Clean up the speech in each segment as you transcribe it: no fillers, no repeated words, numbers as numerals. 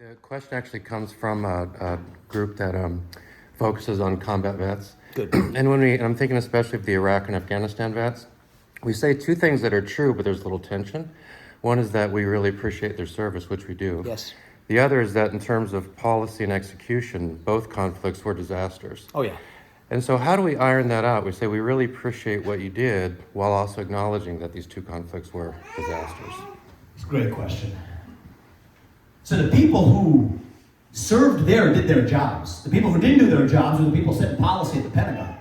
The question actually comes from a group that focuses on combat vets. Good. And I'm thinking especially of the Iraq and Afghanistan vets, we say two things that are true, but there's a little tension. One is that we really appreciate their service, which we do. Yes. The other is that in terms of policy and execution, both conflicts were disasters. Oh, yeah. And so how do we iron that out? We say we really appreciate what you did while also acknowledging that these two conflicts were disasters. It's a great question. So the people who served there did their jobs. The people who didn't do their jobs were the people setting policy at the Pentagon.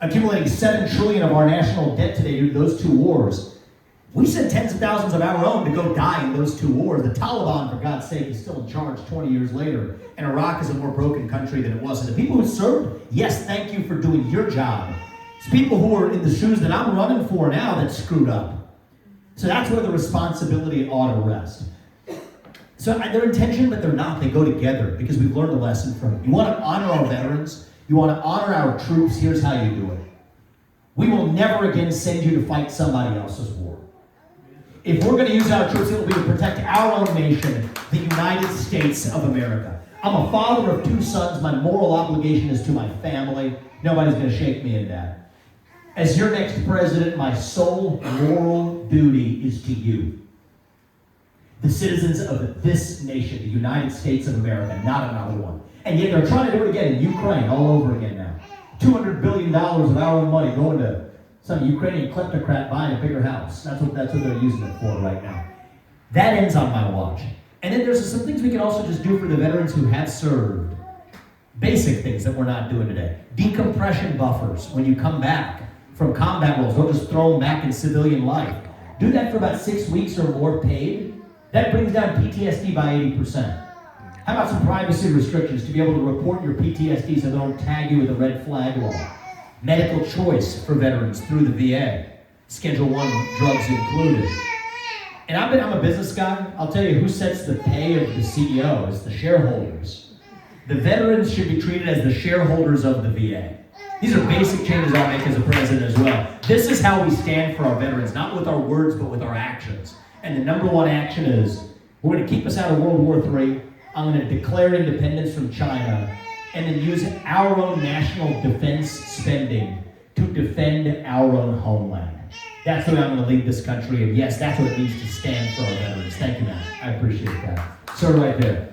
Accumulating $7 trillion of our national debt today due to those two wars. We sent tens of thousands of our own to go die in those two wars. The Taliban, for God's sake, is still in charge 20 years later, and Iraq is a more broken country than it was. And the people who served, yes, thank you for doing your job. It's people who are in the shoes that I'm running for now that screwed up. So that's where the responsibility ought to rest. So they're in tension, but they're not. They go together because we've learned a lesson from it. You want to honor our veterans. You want to honor our troops. Here's how you do it. We will never again send you to fight somebody else's war. If we're going to use our troops, it will be to protect our own nation, the United States of America. I'm a father of 2 sons. My moral obligation is to my family. Nobody's going to shake me in that. As your next president, my sole moral duty is to you. The citizens of this nation, the United States of America, not another one. And yet they're trying to do it again in Ukraine, all over again now. $200 billion of our own money going to some Ukrainian kleptocrat buying a bigger house. That's what they're using it for right now. That ends on my watch. And then there's some things we can also just do for the veterans who have served. Basic things that we're not doing today. Decompression buffers when you come back from combat roles. Don't just throw them back in civilian life. Do that for about 6 weeks or more paid. That brings down PTSD by 80%. How about some privacy restrictions to be able to report your PTSD so they don't tag you with a red flag law? Medical choice for veterans through the VA. Schedule I drugs included. And I'm a business guy. I'll tell you who sets the pay of the CEO is the shareholders. The veterans should be treated as the shareholders of the VA. These are basic changes I'll make as a president as well. This is how we stand for our veterans, not with our words, but with our actions. And the number one action is, we're going to keep us out of World War III. I'm going to declare independence from China and then use our own national defense spending to defend our own homeland. That's the way I'm going to lead this country. And yes, that's what it means to stand for our veterans. Thank you, Matt. I appreciate that. Sir, right there.